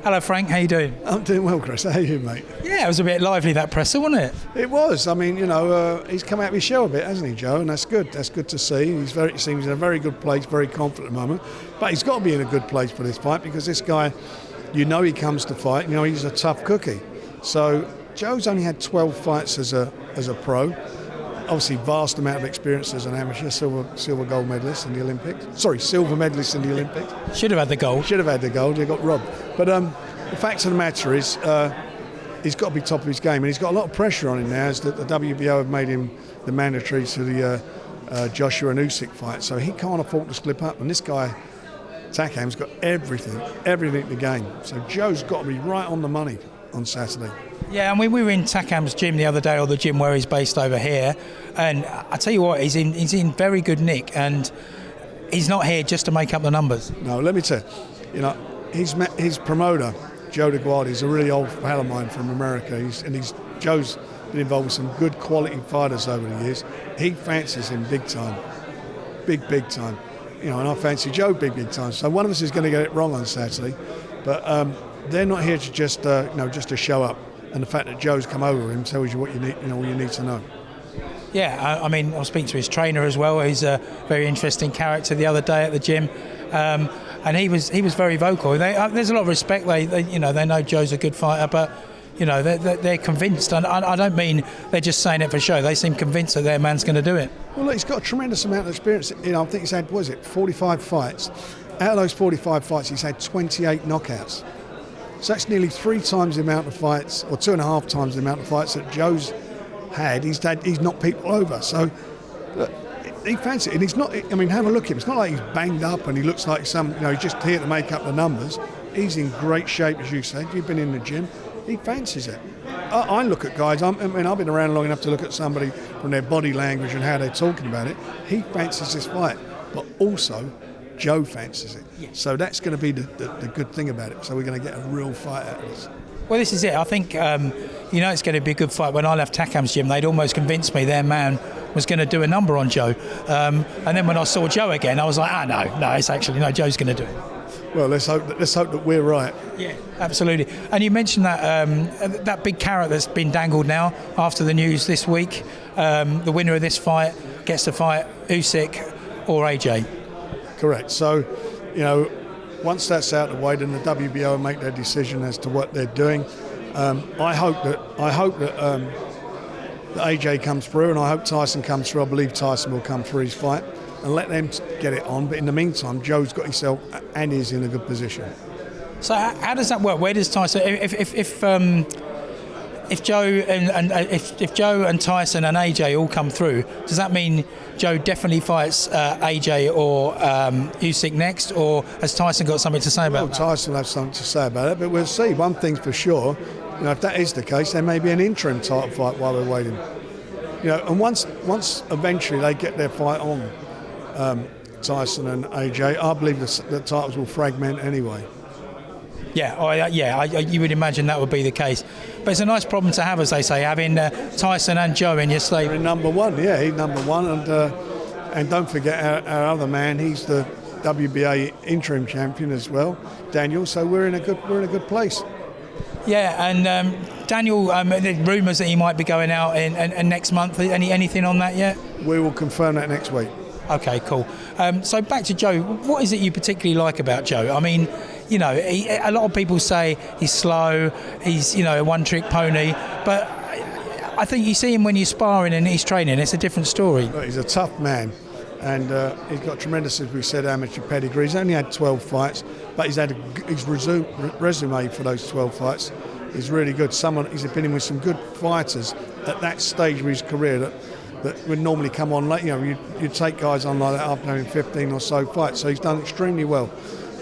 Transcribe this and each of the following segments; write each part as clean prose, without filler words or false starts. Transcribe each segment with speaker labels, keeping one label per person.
Speaker 1: Hello Frank, how you doing?
Speaker 2: I'm doing well, Chris. How are you, mate?
Speaker 1: Yeah, it was a bit lively, that presser, wasn't it?
Speaker 2: It was. I mean, he's come out of his shell a bit, hasn't he, Joe? And that's good. That's good to see. He seems in a very good place, very confident at the moment. But he's got to be in a good place for this fight because this guy, he comes to fight. He's a tough cookie. So Joe's only had 12 fights as a pro. Obviously, vast amount of experience as an amateur, silver gold medalist in the Olympics. Sorry, silver medalist in the Olympics.
Speaker 1: Should have had the gold.
Speaker 2: Should have had the gold. He got robbed. But the fact of the matter is, he's got to be top of his game, and he's got a lot of pressure on him now. As that the WBO have made him the mandatory to the Joshua and Usyk fight, so he can't afford to slip up. And this guy, Takam's got everything to gain. So Joe's got to be right on the money on Saturday.
Speaker 1: Yeah, and we were in Takam's gym the other day, or the gym where he's based over here, and I tell you what, he's in very good nick, and he's not here just to make up the numbers.
Speaker 2: No, let me tell you, his promoter, Joe DeGuardi, is a really old pal of mine from America. Joe's been involved with some good quality fighters over the years. He fancies him big time, big time. And I fancy Joe big time. So one of us is going to get it wrong on Saturday, but they're not here to just to show up. And the fact that Joe's come over him tells you what you need, all you need to know.
Speaker 1: Yeah, I mean, I was speaking to his trainer as well. He's a very interesting character the other day at the gym, and he was very vocal. There's a lot of respect. They know Joe's a good fighter, but they're convinced. And I don't mean they're just saying it for show. They seem convinced that their man's going to do it.
Speaker 2: Well, look, he's got a tremendous amount of experience. I think he's had 45 fights. Out of those 45 fights, he's had 28 knockouts. So that's nearly 3 times the amount of fights, or 2.5 times the amount of fights that Joe's had. He's knocked people over. So look, he fancies it. And he's not, have a look at him. It's not like he's banged up and he looks like he's just here to make up the numbers. He's in great shape, as you said. You've been in the gym. He fancies it. I look at guys, I've been around long enough to look at somebody from their body language and how they're talking about it. He fancies this fight, but also Joe fancies it. Yeah. So that's going to be the good thing about it. So we're going to get a real fight out of this.
Speaker 1: Well, this is it. I think, it's going to be a good fight. When I left Takam's gym, they'd almost convinced me their man was going to do a number on Joe. And then when I saw Joe again, I was like, no, it's actually, no, Joe's going to do it.
Speaker 2: Well, let's hope that we're right.
Speaker 1: Yeah, absolutely. And you mentioned that that big carrot that's been dangled now after the news this week. The winner of this fight gets to fight Usyk or AJ.
Speaker 2: Correct. So, once that's out of the way, then the WBO will make their decision as to what they're doing. I hope that AJ comes through, and I hope Tyson comes through. I believe Tyson will come through his fight, and let them get it on. But in the meantime, Joe's got himself and is in a good position.
Speaker 1: So how does that work? Where does Tyson? If Joe and Tyson and AJ all come through, does that mean Joe definitely fights AJ or Usyk next, or has Tyson got something to say about that?
Speaker 2: Tyson will have something to say about it, but we'll see. One thing's for sure, if that is the case, there may be an interim title fight while we're waiting. And once eventually they get their fight on, Tyson and AJ, I believe the titles will fragment anyway.
Speaker 1: You would imagine that would be the case. But it's a nice problem to have, as they say, having Tyson and Joe in your stable.
Speaker 2: Number one, yeah, he's number one. And don't forget our other man, he's the WBA interim champion as well, Daniel. So we're in a good place.
Speaker 1: Yeah, and Daniel, there's rumours that he might be going out in next month. Anything on that yet?
Speaker 2: We will confirm that next week.
Speaker 1: Okay, cool. So back to Joe. What is it you particularly like about Joe? I mean, a lot of people say he's slow, he's, a one-trick pony, but I think you see him when you're sparring and he's training, it's a different story.
Speaker 2: Look, he's a tough man, and he's got tremendous, as we said, amateur pedigree. He's only had 12 fights, but his resume for those 12 fights is really good. He's been in with some good fighters at that stage of his career that would normally come on late. You'd take guys on like that after having 15 or so fights. So he's done extremely well,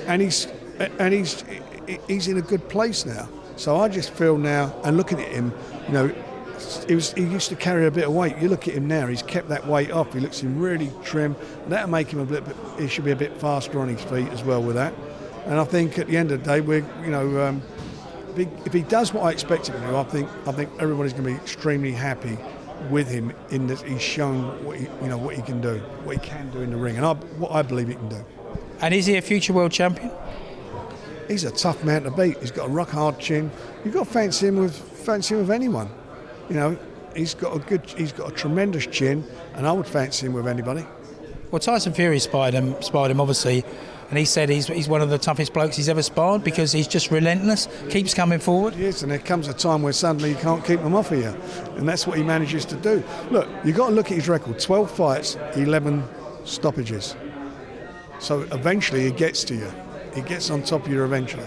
Speaker 2: and he's in a good place now. So I just feel now, and looking at him, he used to carry a bit of weight. You look at him now; he's kept that weight off. He looks really trim. That'll make him a bit. He should be a bit faster on his feet as well with that. And I think at the end of the day, if he does what I expect him to do, I think everybody's going to be extremely happy with him in that he's shown what he can do, what he can do in the ring, and what I believe he can do.
Speaker 1: And is he a future world champion?
Speaker 2: he's a tough man to beat. He's got a rock hard chin. You've got to fancy him with anyone. You know, he's got a tremendous chin, and I would fancy him with anybody.
Speaker 1: Well, Tyson Fury sparred him obviously, and he said he's one of the toughest blokes he's ever sparred because he's just relentless, keeps coming forward.
Speaker 2: Yes, and there comes a time where suddenly you can't keep him off of you, and that's what he manages to do. Look, you've got to look at his record: 12 fights, 11 stoppages. So eventually he gets to you. He gets on top of you eventually.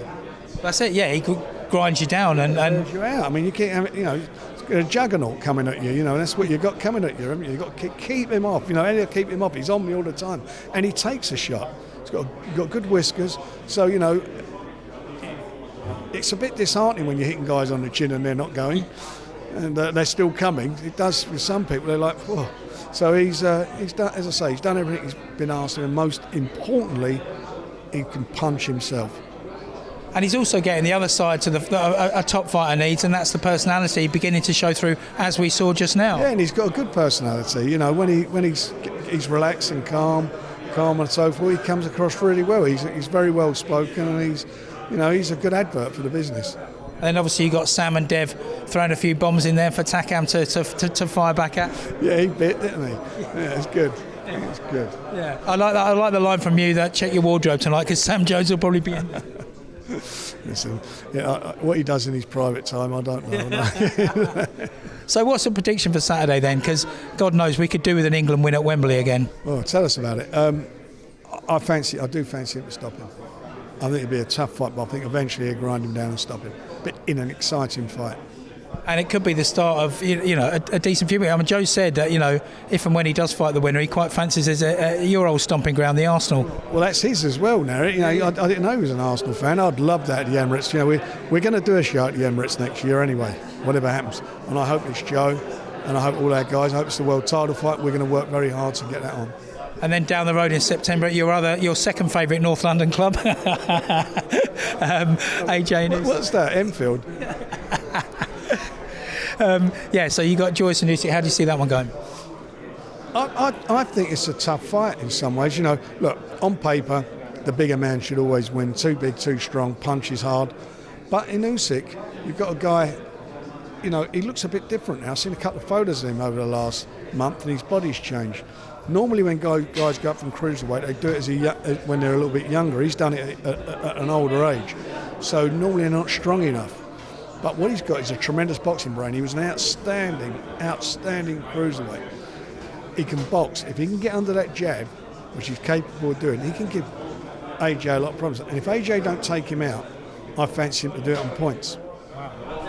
Speaker 1: That's it. Yeah, he could grind you down and
Speaker 2: you out. I mean, you can't have, you know, a juggernaut coming at you. You know, that's what you've got coming at you. Haven't you? You've got to keep him off. You know, and keep him off. He's on me all the time, and he takes a shot. He's got good whiskers. So you know, it's a bit disheartening when you're hitting guys on the chin and they're not going, and they're still coming. It does with some people. They're like, whoa. So he's done, as I say, he's done everything he's been asked of, and most importantly, he can punch himself.
Speaker 1: And he's also getting the other side to a top fighter needs, and that's the personality beginning to show through, as we saw just now.
Speaker 2: Yeah, and he's got a good personality. You know, when he's relaxed and calm and so forth, he comes across really well. He's very well spoken, and he's a good advert for the business.
Speaker 1: And then obviously you got Sam and Dev throwing a few bombs in there for Takam to fire back at.
Speaker 2: Yeah, he bit, didn't he? Yeah, it's good. It's good.
Speaker 1: Yeah, I like that. I like the line from you that check your wardrobe tonight because Sam Jones will probably be in there.
Speaker 2: Listen, yeah, what he does in his private time, I don't know.
Speaker 1: So what's the prediction for Saturday then? Because God knows we could do with an England win at Wembley again.
Speaker 2: Well, tell us about it. I do fancy him to stop him. I think it'd be a tough fight, but I think eventually he'll grind him down and stop him. But in an exciting fight.
Speaker 1: And it could be the start of a decent few. I mean, Joe said that if and when he does fight the winner, he quite fancies your old stomping ground, the Arsenal.
Speaker 2: Well, that's his as well now. I didn't know he was an Arsenal fan. I'd love that at the Emirates. We're going to do a show at the Emirates next year anyway, whatever happens. And I hope it's Joe, and I hope all our guys. I hope it's the world title fight. We're going to work very hard to get that on. And
Speaker 1: then down the road in September, your second favourite North London club, AJ-Usyk.
Speaker 2: What's that? Enfield.
Speaker 1: So you got Joyce and Usyk. How do you see that one going?
Speaker 2: I think it's a tough fight in some ways. Look, on paper, the bigger man should always win. Too big, too strong, punches hard. But in Usyk, you've got a guy, he looks a bit different now. I've seen a couple of photos of him over the last month, and his body's changed. Normally when guys go up from cruiserweight, they do it when they're a little bit younger. He's done it at an older age. So normally they're not strong enough. But what he's got is a tremendous boxing brain. He was an outstanding cruiserweight. He can box. If he can get under that jab, which he's capable of doing, he can give AJ a lot of problems. And if AJ don't take him out, I fancy him to do it on points.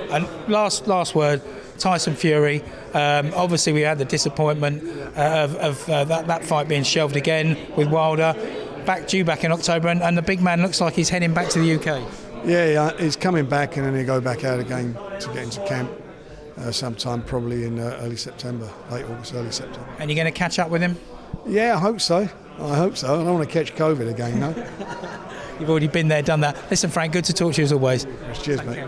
Speaker 1: And last word, Tyson Fury. Obviously, we had the disappointment of that fight being shelved again with Wilder. Due back in October, and the big man looks like he's heading back to the UK.
Speaker 2: Yeah, he's coming back, and then he'll go back out again to get into camp sometime probably in early September, late August, early September.
Speaker 1: And you're going to catch up with him?
Speaker 2: Yeah, I hope so. I don't want to catch COVID again, no.
Speaker 1: You've already been there, done that. Listen, Frank, good to talk to you as always.
Speaker 2: Cheers, mate.